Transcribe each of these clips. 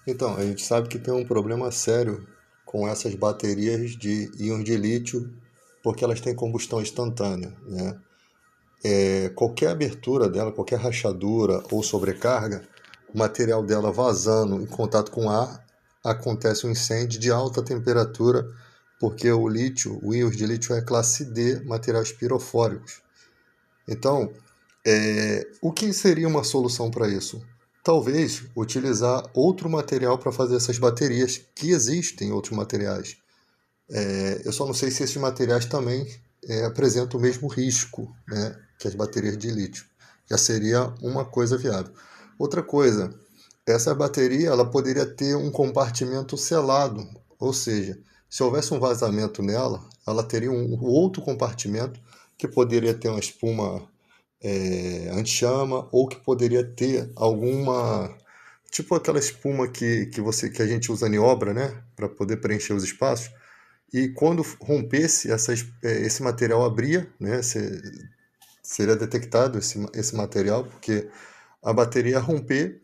Então, a gente sabe que tem um problema sério com essas baterias de íons de lítio, porque elas têm combustão instantânea, né? Qualquer abertura dela, qualquer rachadura ou sobrecarga, o material dela vazando em contato com ar, acontece um incêndio de alta temperatura, porque o lítio, o íons de lítio é classe D, materiais pirofóricos. Então, o que seria uma solução para isso? Talvez utilizar outro material para fazer essas baterias, que existem outros materiais. Eu só não sei se esses materiais também apresentam o mesmo risco, né, que as baterias de lítio. Já seria uma coisa viável. Outra coisa, essa bateria ela poderia ter um compartimento selado, ou seja, se houvesse um vazamento nela, ela teria um outro compartimento que poderia ter uma espuma anti-chama ou que poderia ter alguma tipo aquela espuma que a gente usa em obra, né, para poder preencher os espaços. E quando rompesse esse material abria, né, seria detectado esse material, porque a bateria ia romper,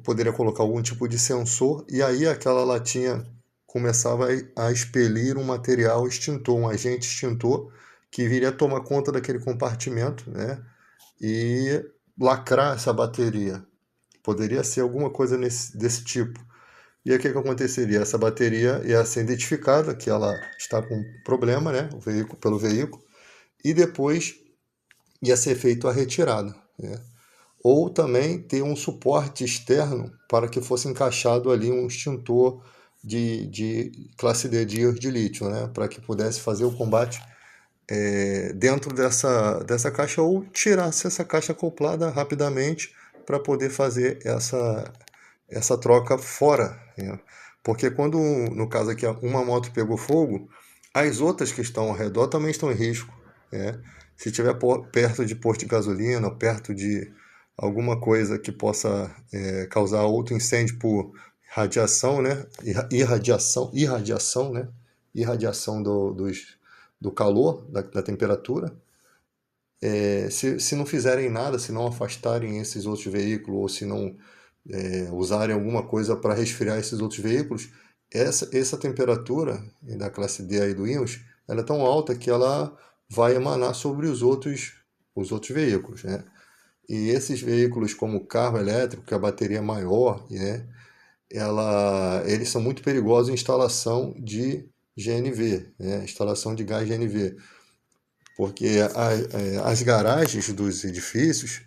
poderia colocar algum tipo de sensor e aí aquela latinha começava a expelir um material extintor, um agente extintor que viria tomar conta daquele compartimento, né, e lacrar essa bateria. Poderia ser alguma coisa desse tipo. E aí o que aconteceria? Essa bateria ia ser identificada que ela está com problema, né, pelo veículo, e depois ia ser feita a retirada, né? Ou também ter um suporte externo para que fosse encaixado ali um extintor de classe D de íons de lítio, né, para que pudesse fazer o combate dentro dessa caixa ou tirasse essa caixa acoplada rapidamente para poder fazer essa troca fora, né? Porque quando, no caso aqui, uma moto pegou fogo, as outras que estão ao redor também estão em risco, né? Se estiver perto de posto de gasolina, perto de alguma coisa que possa causar outro incêndio por radiação, né? Irradiação, né? Irradiação do calor, da temperatura. Se não fizerem nada, se não afastarem esses outros veículos ou se não usarem alguma coisa para resfriar esses outros veículos, essa temperatura da classe D aí do íons, ela é tão alta que ela vai emanar sobre os outros veículos, né? E esses veículos como o carro elétrico, que a bateria é maior, né, eles são muito perigosos em instalação de GNV, né, instalação de gás GNV, porque as garagens dos edifícios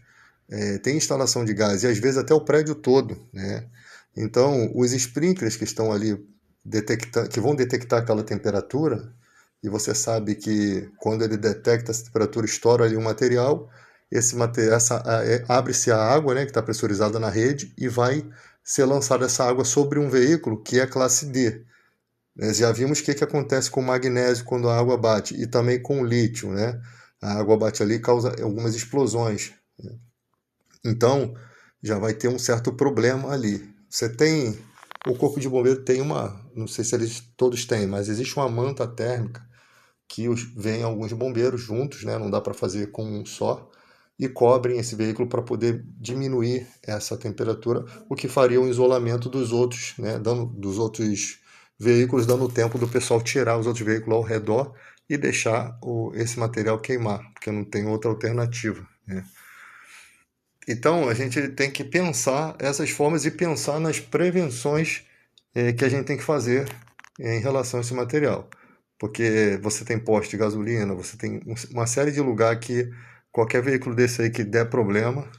têm instalação de gás e às vezes até o prédio todo, né? Então, os sprinklers que estão ali que vão detectar aquela temperatura, e você sabe que quando ele detecta essa temperatura, estoura ali um material, abre-se a água, né, que está pressurizada na rede, e vai ser lançada essa água sobre um veículo que é classe D. Já vimos o que acontece com o magnésio quando a água bate, e também com o lítio, né? A água bate ali e causa algumas explosões. Então, já vai ter um certo problema ali. O corpo de bombeiro tem não sei se eles todos têm, mas existe uma manta térmica que vem alguns bombeiros juntos, né? Não dá para fazer com um só, e cobrem esse veículo para poder diminuir essa temperatura, o que faria o isolamento dos outros, né? Dos outros veículos, dando tempo do pessoal tirar os outros veículos ao redor e deixar esse material queimar, porque não tem outra alternativa, né? Então, a gente tem que pensar essas formas e pensar nas prevenções que a gente tem que fazer em relação a esse material. Porque você tem posto de gasolina, você tem uma série de lugares que qualquer veículo desse aí que der problema,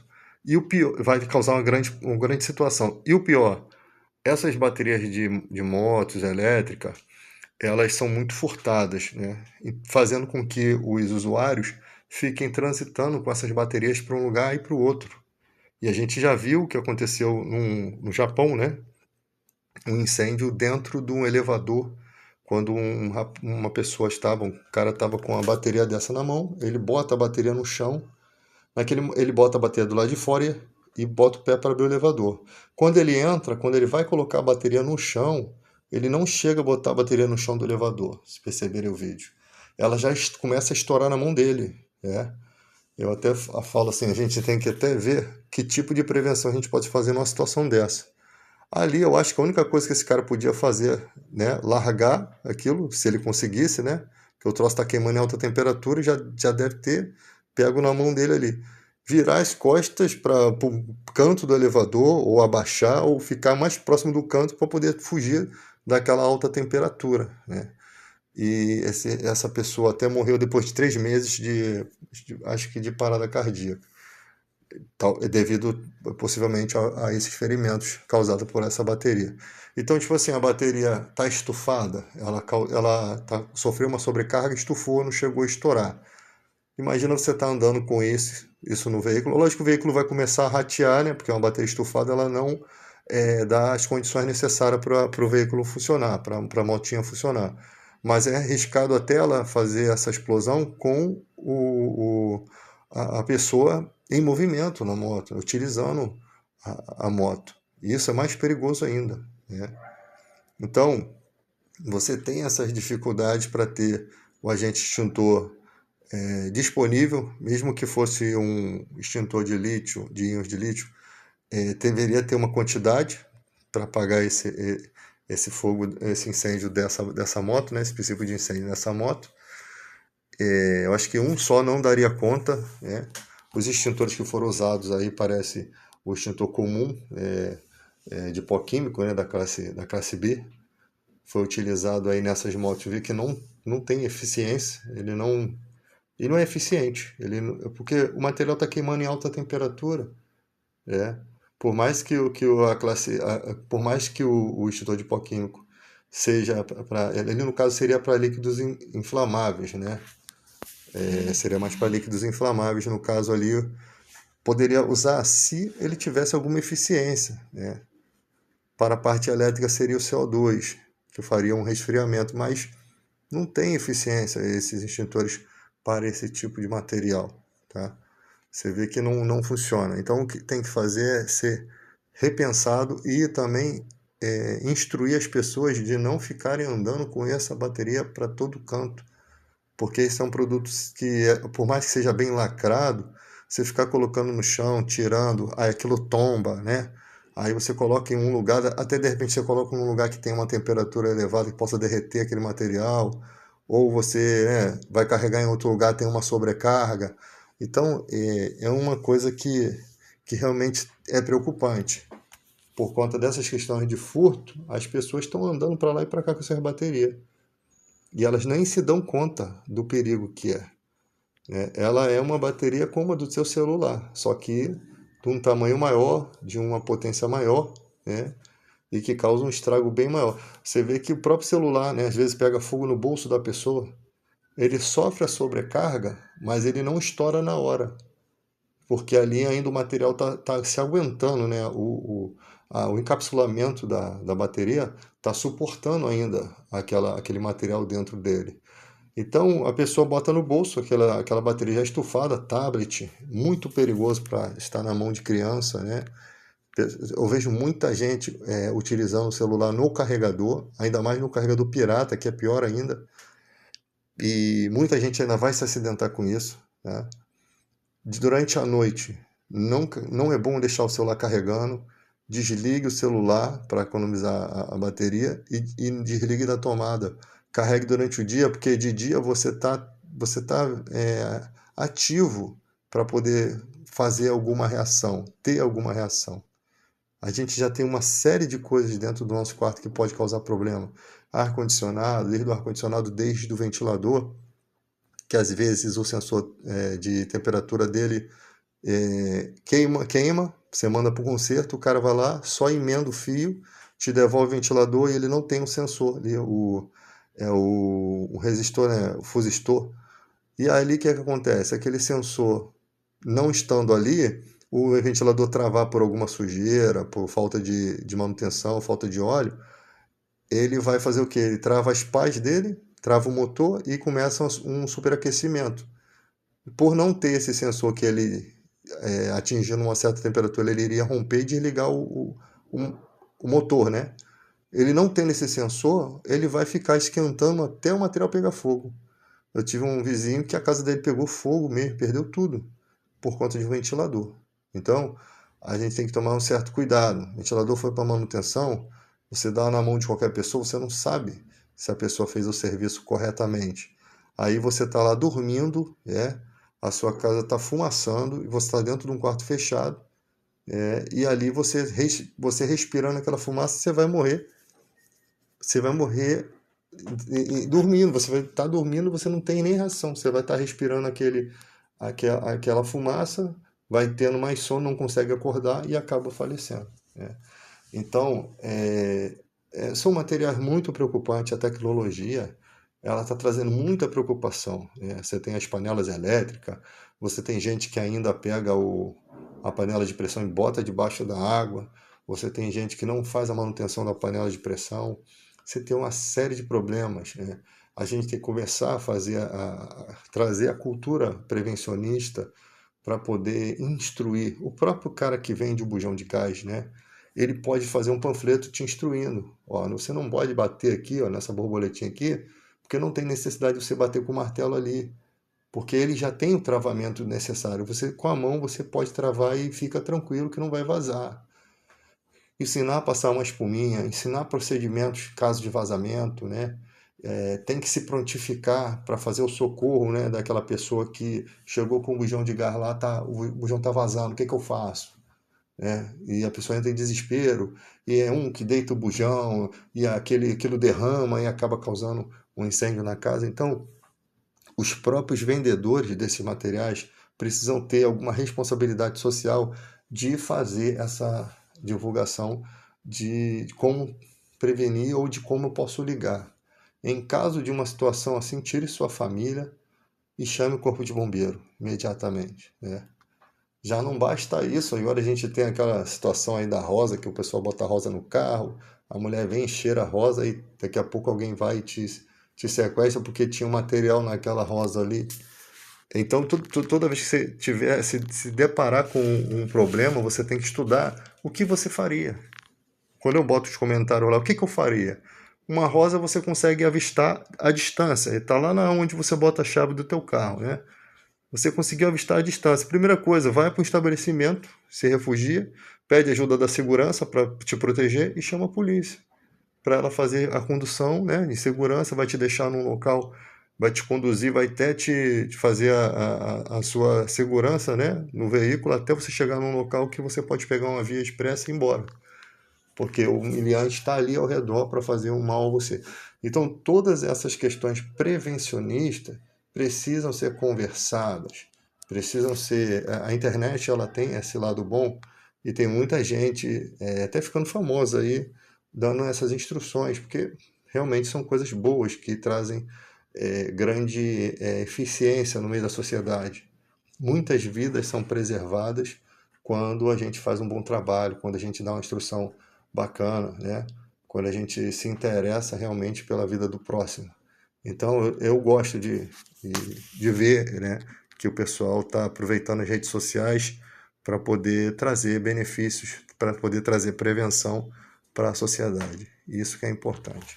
e o pior, vai causar uma grande situação. E o pior, essas baterias de motos elétricas, elas são muito furtadas, né? E fazendo com que os usuários fiquem transitando com essas baterias para um lugar e para o outro. E a gente já viu o que aconteceu no Japão, né? Um incêndio dentro de um elevador, quando uma pessoa um cara estava com uma bateria dessa na mão, ele bota a bateria no chão, ele bota a bateria do lado de fora e bota o pé para abrir o elevador. Quando ele vai colocar a bateria no chão, ele não chega a botar a bateria no chão do elevador, se perceberem o vídeo. Ela já começa a estourar na mão dele, né? Eu até falo assim, a gente tem que até ver que tipo de prevenção a gente pode fazer numa situação dessa. Ali eu acho que a única coisa que esse cara podia fazer, né, largar aquilo, se ele conseguisse, né, que o troço está queimando em alta temperatura, já deve ter pego na mão dele ali. Virar as costas para o canto do elevador, ou abaixar, ou ficar mais próximo do canto para poder fugir daquela alta temperatura, né? E essa pessoa até morreu depois de 3 meses acho que de parada cardíaca, devido possivelmente a esses ferimentos causados por essa bateria. Então, tipo assim, a bateria está estufada, sofreu uma sobrecarga, estufou, não chegou a estourar. Imagina você estar andando com isso no veículo. Lógico que o veículo vai começar a ratear, né? Porque uma bateria estufada ela não dá as condições necessárias para o veículo funcionar, para a motinha funcionar. Mas é arriscado até ela fazer essa explosão com a pessoa em movimento na moto, utilizando a moto. E isso é mais perigoso ainda, né? Então, você tem essas dificuldades para ter o agente extintor disponível, mesmo que fosse um extintor de lítio, de íons de lítio, deveria ter uma quantidade para apagar esse fogo, esse incêndio dessa moto, né, esse princípio de incêndio dessa moto. Eu acho que um só não daria conta, né? Os extintores que foram usados aí parece o extintor comum de pó químico, né, da classe B, foi utilizado aí nessas motos, vi que não tem eficiência, ele não é eficiente, porque o material está queimando em alta temperatura, né? Por mais que por mais que o extintor de pó químico seja ele no caso seria para líquidos inflamáveis, né? Seria mais para líquidos inflamáveis no caso ali, poderia usar se ele tivesse alguma eficiência, né? Para a parte elétrica seria o CO2, que faria um resfriamento, mas não tem eficiência esses extintores para esse tipo de material, tá? Você vê que não funciona. Então, o que tem que fazer é ser repensado e também instruir as pessoas de não ficarem andando com essa bateria para todo canto, porque são produtos que, por mais que seja bem lacrado, você ficar colocando no chão, tirando, aí aquilo tomba, né? Aí você coloca em um lugar, até de repente você coloca em um lugar que tem uma temperatura elevada que possa derreter aquele material, ou você vai carregar em outro lugar, tem uma sobrecarga. Então é uma coisa que realmente é preocupante. Por conta dessas questões de furto, as pessoas estão andando para lá e para cá com essas baterias. E elas nem se dão conta do perigo que é, né? Ela é uma bateria como a do seu celular, só que de um tamanho maior, de uma potência maior, né? E que causa um estrago bem maior. Você vê que o próprio celular, né, às vezes pega fogo no bolso da pessoa, ele sofre a sobrecarga, mas ele não estoura na hora, porque ali ainda o material tá se aguentando, né? O encapsulamento da bateria está suportando ainda aquele material dentro dele. Então a pessoa bota no bolso aquela bateria já estufada, tablet, muito perigoso para estar na mão de criança, né? Eu vejo muita gente utilizando o celular no carregador, ainda mais no carregador pirata, que é pior ainda, e muita gente ainda vai se acidentar com isso, né? Durante a noite, não é bom deixar o celular carregando, desligue o celular para economizar a bateria e desligue da tomada. Carregue durante o dia, porque de dia você tá ativo para poder fazer alguma reação, ter alguma reação. A gente já tem uma série de coisas dentro do nosso quarto que pode causar problema. Ar-condicionado, desde o ar-condicionado, desde o ventilador, que às vezes o sensor de temperatura dele queima, você manda para o conserto, o cara vai lá, só emenda o fio, te devolve o ventilador e ele não tem um sensor ali, o resistor, né, o fusistor. E aí o que é que acontece? Aquele sensor não estando ali, o ventilador travar por alguma sujeira, por falta de manutenção, falta de óleo, ele vai fazer o quê? Ele trava as pás dele, trava o motor e começa um superaquecimento. Por não ter esse sensor que ele atingindo uma certa temperatura, ele iria romper e desligar o, o motor, né? Ele não tendo esse sensor, ele vai ficar esquentando até o material pegar fogo. Eu tive um vizinho que a casa dele pegou fogo mesmo, perdeu tudo. por conta de um ventilador. Então, a gente tem que tomar um certo cuidado. O ventilador foi para manutenção, você dá na mão de qualquer pessoa, você não sabe se a pessoa fez o serviço corretamente. Aí você está lá dormindo, a sua casa está fumaçando e você está dentro de um quarto fechado, e ali você respirando aquela fumaça, você vai morrer. Você vai morrer dormindo, você vai estar dormindo, você não tem nem reação, você vai estar respirando aquela fumaça, vai tendo mais sono, não consegue acordar e acaba falecendo, né? Então, são materiais muito preocupantes. A tecnologia, ela está trazendo muita preocupação, né? Você tem as panelas elétricas, você tem gente que ainda pega a panela de pressão e bota debaixo da água, você tem gente que não faz a manutenção da panela de pressão, você tem uma série de problemas, né? A gente tem que começar a trazer a cultura prevencionista para poder instruir. O próprio cara que vende o bujão de gás, né? Ele pode fazer um panfleto te instruindo. Ó, você não pode bater aqui, ó, nessa borboletinha aqui, porque não tem necessidade de você bater com o martelo ali, porque ele já tem o travamento necessário. Você, com a mão, você pode travar e fica tranquilo que não vai vazar. Ensinar a passar uma espuminha, ensinar procedimentos, caso de vazamento, né? Tem que se prontificar para fazer o socorro, né, daquela pessoa que chegou com o bujão de gás lá, o bujão está vazando, o que eu faço? E a pessoa entra em desespero, e é um que deita o bujão, e aquilo derrama e acaba causando um incêndio na casa. Então, os próprios vendedores desses materiais precisam ter alguma responsabilidade social de fazer essa divulgação de como prevenir ou de como eu posso ligar. Em caso de uma situação assim, tire sua família e chame o corpo de bombeiro imediatamente, né? Já não basta isso, agora a gente tem aquela situação aí da rosa, que o pessoal bota a rosa no carro, a mulher vem, cheira a rosa e daqui a pouco alguém vai e te sequestra porque tinha um material naquela rosa ali. Então, toda vez que você tiver, se deparar com um problema, você tem que estudar o que você faria. Quando eu boto os comentários lá, o que eu faria? Uma rosa você consegue avistar à distância, está lá na onde você bota a chave do teu carro, né? Você conseguiu avistar a distância. Primeira coisa, vai para um estabelecimento, se refugia, pede ajuda da segurança para te proteger e chama a polícia para ela fazer a condução, né, de segurança, vai te deixar num local, vai te conduzir, vai até te fazer a sua segurança, né, no veículo, até você chegar num local que você pode pegar uma via expressa e ir embora. Porque o humilhante está ali ao redor para fazer um mal a você. Então, todas essas questões prevencionistas precisam ser conversadas, precisam ser... A internet, ela tem esse lado bom e tem muita gente, até ficando famosa aí, dando essas instruções, porque realmente são coisas boas que trazem grande eficiência no meio da sociedade. Muitas vidas são preservadas quando a gente faz um bom trabalho, quando a gente dá uma instrução bacana, né? Quando a gente se interessa realmente pela vida do próximo. Então eu gosto de ver, né, que o pessoal está aproveitando as redes sociais para poder trazer benefícios, para poder trazer prevenção para a sociedade. Isso que é importante.